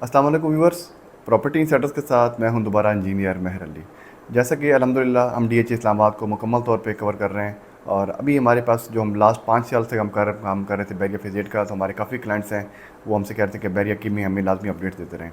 अस्सलाम वालेकुम viewers. Property Insiders के साथ मैं हूं दोबारा इंजीनियर मेहर अली। जैसा कि अल्हम्दुलिल्लाह हम DH इस्लामाबाद को मुकम्मल तौर पे कवर कर रहे हैं और अभी हमारे पास जो हम लास्ट 5 साल से काम कर रहे थे बैरिया फेजेट का, तो हमारे काफ़ी क्लाइंट्स हैं वो हमसे कह रहे थे कि बैरिया की में हमें लाजमी अपडेट देते रहें।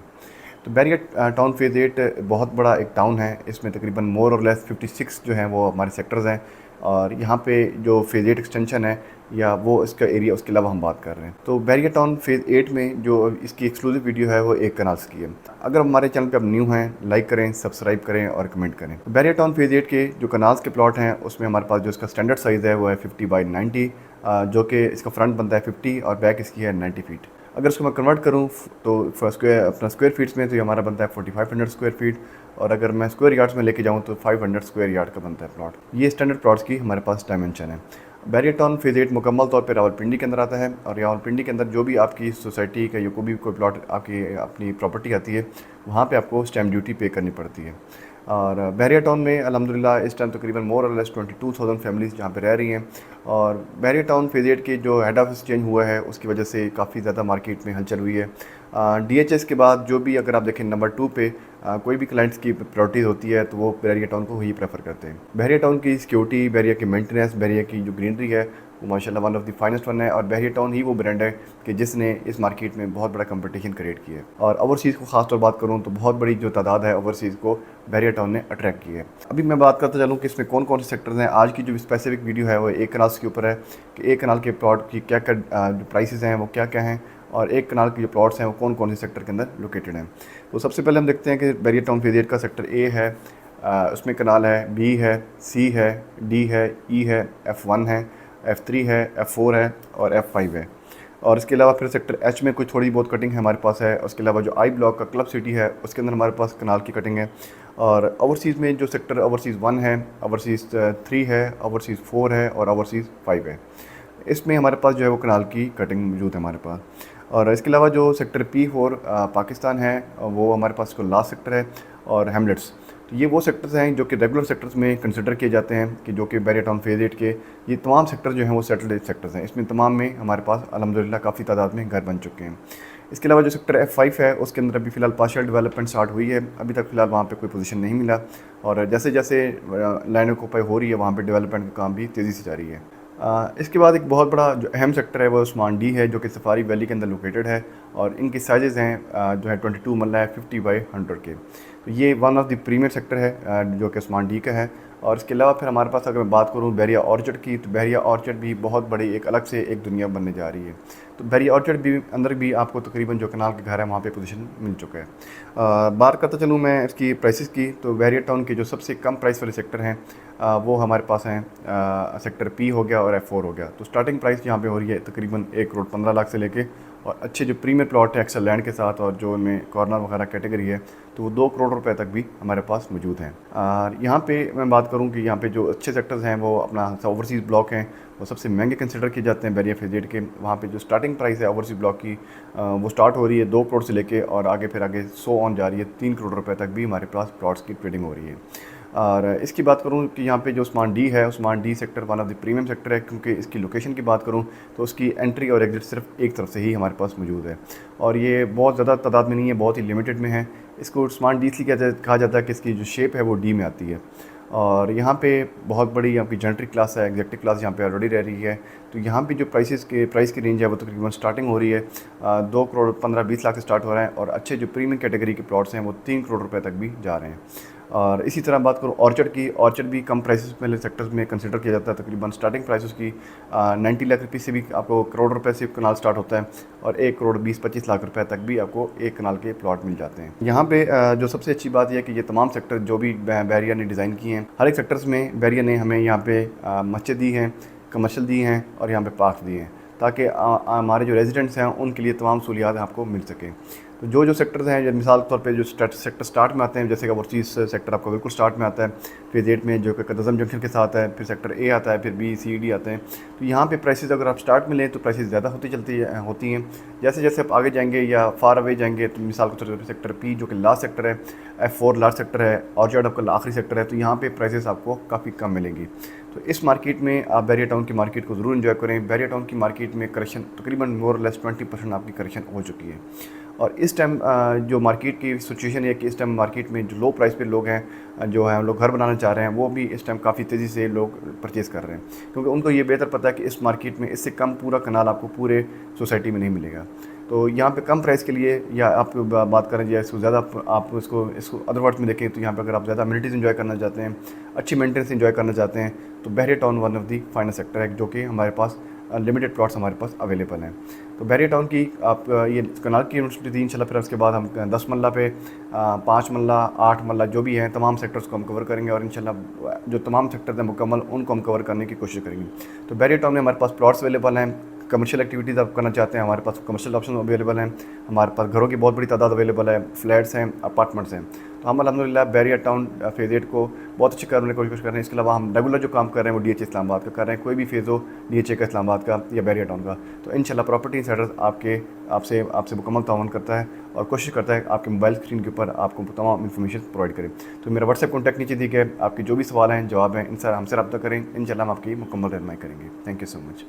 तो बैरिया टाउन फेज़ 8 बहुत बड़ा एक टाउन है। इसमें तकरीबन मोर और लेस 56 जो हैं वो हमारे सेक्टर्स हैं और यहाँ पे जो फेज़ 8 एक्सटेंशन है या वो इसका एरिया, उसके अलावा हम बात कर रहे हैं। तो बैरिया टाउन फेज़ 8 में जो इसकी एक्सक्लूसिव वीडियो है वो एक कनाल्स की है। अगर हमारे चैनल पे आप न्यू हैं, लाइक करें, सब्सक्राइब करें और कमेंट करें। तो बैरिया टाउन फेज़ 8 के जो कनाल्स के प्लॉट हैं उसमें हमारे पास जो इसका स्टैंडर्ड साइज़ है वो है 50 बाई 90, जो कि इसका फ्रंट बनता है 50 और बैक इसकी है 90 फीट। अगर इसको मैं कन्वर्ट करूँ तो स्क्वायर फीट्स में तो ये हमारा बनता है 4500 स्क्वायर फीट, और अगर मैं स्क्वायर यार्ड्स में लेके जाऊँ तो 500 स्क्वायर यार्ड का बनता है प्लॉट। ये स्टैंडर्ड प्लॉट्स की हमारे पास डायमेंशन है। बैरिया टाउन फेज़ 8 मुकम्मल तौर पे रावलपिंडी के अंदर आता है और रावलपिंडी के अंदर जो भी आपकी सोसाइटी का या कोई भी कोई प्लॉट आपकी अपनी प्रॉपर्टी आती है वहाँ पे आपको स्टैम्प ड्यूटी पे करनी पड़ती है। और बैरिया टाउन में अल्हम्दुलिल्लाह इस टाइम तकरीबन मोर और लेस 22,000 फैमिलीज़ जहाँ पे रह रही हैं। और बैरिया टाउन फेज़ 8 के जो हेड ऑफिस चेंज हुआ है उसकी वजह से काफ़ी ज़्यादा मार्केट में हलचल हुई है। DHS के बाद जो भी अगर आप देखें नंबर 2 पे कोई भी क्लाइंट्स की प्रायोरिटीज़ होती है तो वो बैरिया टाउन को ही प्रेफर करते हैं। बैरिया टाउन की सिक्योरिटी, बैरिया की मेंटेनेंस, बैरिया की जो ग्रीनरी है वो माशाल्लाह one of the finest one है। और बैरिया टाउन ही वो ब्रांड है कि जिसने इस मार्केट में बहुत बड़ा कंपटीशन क्रिएट किया है। और ओवरसीज़ को खास तौर बात करूँ तो बहुत बड़ी जो तादाद है ओवरसीज़ को बैरिया टाउन ने अट्रैक्ट की है। अभी मैं बात करता चलूँ कि इसमें कौन कौन से सेक्टर्स हैं। आज की जो स्पेसिफिक वीडियो है वो एक कनाल के ऊपर है कि एक कनाल के प्लॉट की क्या क्या जो प्राइसेस हैं वो क्या क्या हैं और एक कनाल के जो प्लॉट्स हैं वो कौन कौन से सेक्टर के अंदर लोकेटेड हैं। तो सबसे पहले हम देखते हैं कि बैरिया टाउन फेज़ 8 का सेक्टर ए है, उसमें कनाल है, बी है, सी है, डी है, ई है, F1 है, F3 है, F4 है और F5 है। और इसके अलावा फिर सेक्टर एच में कुछ थोड़ी बहुत कटिंग है हमारे पास है। उसके अलावा जो आई ब्लॉक का क्लब सिटी है उसके अंदर हमारे पास कनाल की कटिंग है। और ओवरसीज़ में जो सेक्टर ओवरसीज़ 1 है, ओवरसीज़ 3 है, ओवरसीज़ 4 है और ओवरसीज़ 5 है, इसमें हमारे पास जो है वो कनाल की कटिंग मौजूद है हमारे पास। और इसके अलावा जो सेक्टर P4 पाकिस्तान है वो हमारे पास को लास्ट सेक्टर है। और हैमलेट्स, तो ये वो सेक्टर्स हैं जो कि रेगुलर सेक्टर्स में कंसिडर किए जाते हैं कि जो कि बैरिया टाउन फेज़ 8 के ये तमाम सेक्टर जो हैं वो सेटल्ड सेक्टर्स हैं। इसमें तमाम में हमारे पास अल्हम्दुलिल्लाह काफ़ी तादाद में घर बन चुके हैं। इसके अलावा जो सेक्टर F5 है उसके अंदर अभी फ़िलहाल पार्शियल डेवलपमेंट स्टार्ट हुई है। अभी तक फ़िलहाल वहाँ पे कोई पोजीशन नहीं मिला और जैसे जैसे लैंड ऑक्यूपाई हो रही है वहाँ पे डेवलपमेंट का काम भी तेज़ी से जारी है। इसके बाद एक बहुत बड़ा जो अहम सेक्टर है वो उस्मान डी है जो कि सफारी वैली के अंदर लोकेटेड है और इनकी साइजेज़ हैं जो है 22 मरला है 50 बाई 100 के। तो ये one of the premier sector है जो कि उस्मान डी का है। और इसके अलावा फिर हमारे पास अगर मैं बात करूँ बैरिया ऑर्चर्ड की, तो बैरिया ऑर्चर्ड भी बहुत बड़ी एक अलग से एक दुनिया बनने जा रही है। तो बैरिया ऑर्चर्ड भी अंदर भी आपको तकरीबन जो कनाल के घर है वहाँ पे पोजीशन मिल चुका है। बात करता चलूँ मैं इसकी प्राइसेस की, तो बैरिया टाउन के जो सबसे कम प्राइस वाले सेक्टर हैं वो हमारे पास हैं सेक्टर P हो गया और F4 हो गया। तो स्टार्टिंग प्राइस यहाँ पे हो रही है तकरीबन 1,15,00,000 से लेके, और अच्छे जो प्रीमियर प्लॉट है एक्सेल लैंड के साथ और जो उनमें कॉर्नर वगैरह कैटेगरी है तो वो 2 करोड़ रुपए तक भी हमारे पास मौजूद हैं। और यहाँ पे मैं बात करूँ कि यहाँ पे जो अच्छे सेक्टर्स हैं वो अपना ओवरसीज़ ब्लॉक हैं, वो सबसे महंगे कंसिडर किए जाते हैं बैरिया फेज़ 8 के। वहाँ पे जो स्टार्टिंग प्राइस है ओवरसीज़ ब्लॉक की वो स्टार्ट हो रही है 2 करोड़ से लेके और आगे फिर आगे 100 ऑन जा रही है, 3 करोड़ रुपए तक भी हमारे पास प्लॉट्स की ट्रेडिंग हो रही है। और इसकी बात करूँ कि यहाँ पे जो उस्मान डी है, Usman D sector one of the premium sector है क्योंकि इसकी लोकेशन की बात करूँ तो उसकी एंट्री और एग्जिट सिर्फ एक तरफ से ही हमारे पास मौजूद है और ये बहुत ज़्यादा तादाद में नहीं है, बहुत ही लिमिटेड में है। इसको उस्मान डी इसलिए कहा जाता है कि इसकी जो शेप है वो डी में आती है। और यहाँ पे बहुत बड़ी आपकी जेंट्री क्लास है, एग्जेक्टिव क्लास यहाँ पे ऑलरेडी रह रही है। तो यहाँ पे जो प्राइस की रेंज है वो तकरीबन स्टार्टिंग हो रही है 2 करोड़ 15-20 लाख से स्टार्ट हो रहा है और अच्छे जो प्रीमियम कैटेगरी के प्लॉट्स हैं वो 3 करोड़ रुपए तक भी जा रहे हैं। और इसी तरह बात करूँ ऑर्चर्ड की, ऑर्चर्ड भी कम प्राइसेस वाले सेक्टर्स में कंसिडर किया जाता है। तकरीबन स्टार्टिंग प्राइस उसकी 90 लाख रुपये से भी आपको करोड़ रुपए से कनाल स्टार्ट होता है और 1 करोड़ 20-25 लाख रुपए तक भी आपको एक कनाल के प्लॉट मिल जाते हैं। यहाँ पे जो सबसे अच्छी बात यह है कि ये तमाम सेक्टर जो भी बैरिया ने डिज़ाइन किए हैं, हर एक सेक्टर्स में बैरिया ने हमें यहाँ पे मस्जिद दी हैं, कमर्शल दी हैं और यहाँ पे पार्क दिए हैं ताकि हमारे जो रेजिडेंट्स हैं उनके लिए तमाम सहूलियात आपको मिल सकें। तो जो सेक्टर्स हैं मिसाल के तौर पे जो सेक्टर स्टार्ट में आते हैं, जैसे कि ओवरसीज़ सेक्टर आपको बिल्कुल स्टार्ट में आता है फेज़ 8 में जो कि कदम जंक्शन के साथ है, फिर सेक्टर ए आता है, फिर बी सी डी आते हैं। तो यहाँ पे प्राइसेस अगर आप स्टार्ट में लें तो प्राइसेस ज़्यादा होती हैं। जैसे जैसे आप आगे जाएंगे या फार अवे जाएंगे तो मिसाल के तौर पर सेक्टर पी जो कि लास्ट सेक्टर है, F4 लास्ट सेक्टर है, ऑर्चर्ड आपका आखिरी सेक्टर है, तो यहाँ पे प्राइसेस आपको काफ़ी कम मिलेंगी। तो इस मार्केट में आप बैरिया टाउन की मार्केट को ज़रूर एंजॉय करें। बैरिया टाउन की मार्केट में करेक्शन तकरीबन मोर लेस 20% आपकी करेक्शन हो चुकी है और इस टाइम जो मार्केट की सिचुएशन है कि इस टाइम मार्केट में जो लो प्राइस पे लोग हैं, जो है लोग घर बनाना चाह रहे हैं, वो भी इस टाइम काफ़ी तेज़ी से लोग परचेज़ कर रहे हैं, क्योंकि उनको ये बेहतर पता है कि इस मार्केट में इससे कम पूरा कनाल आपको पूरे सोसाइटी में नहीं मिलेगा। तो यहाँ पे कम प्राइस के लिए, या आप बात करें या इसको ज़्यादा आप इसको अदर वर्ड्स में देखें, तो यहाँ पे अगर आप ज़्यादा अम्यूनिटीज़ एंजॉय करना चाहते हैं, अच्छी मेंटेनेंस एंजॉय करना चाहते हैं, तो Bahria Town one of the finest sector है, जो कि हमारे पास लिमिटेड प्लॉट्स हमारे पास अवेलेबल हैं। तो बहरिया टाउन की आप ये कनाल की यूनिवर्सिटी थी, इंशाल्लाह फिर उसके बाद हम 10 मरला पे 5 मरला 8 मरला जो भी हैं तमाम सेक्टर्स को हम कवर करेंगे, और इंशाल्लाह जो तमाम सेक्टर्स हैं मुकम्मल उनको हम कवर करने की कोशिश करेंगे। तो बहरिया टाउन में हमारे पास प्लॉट्स अवेलेबल हैं, कमर्शियल एक्टिविटीज़ आप करना चाहते हैं, हमारे पास कमर्शियल ऑप्शन अवेलेबल हैं, हमारे पास घरों की बहुत बड़ी तादाद अवेलेबल है, फ्लैट्स हैं, अपार्टमेंट्स हैं। तो हम अल्हम्दुलिल्लाह बहरिया टाउन फेज़ 8 को बहुत अच्छे करने की कोशिश कर रहे हैं। इसके अलावा हम रेगुलर जो काम कर रहे हैं वो DHA इस्लामाबाद का कर रहे हैं, कोई भी फेज़ हो DHA का इस्लामाबाद का या बहरिया टाउन का। तो इंशाल्लाह प्रॉपर्टी इंसाइडर्स आपसे आपसे मुकम्मल ताउन करता है और कोशिश करता है आपके मोबाइल स्क्रीन के ऊपर आपको तमाम इन्फॉर्मेशन प्रोवाइड करें। तो मेरा व्हाट्सएप कॉन्टैक्ट नीचे दी गया है, आपके जो भी सवाल हैं जवाब हैं इनसे हमसे रब्ता करें, इंशाल्लाह हम आपकी मुकम्मल रहनुमाई करेंगे। Thank you so much.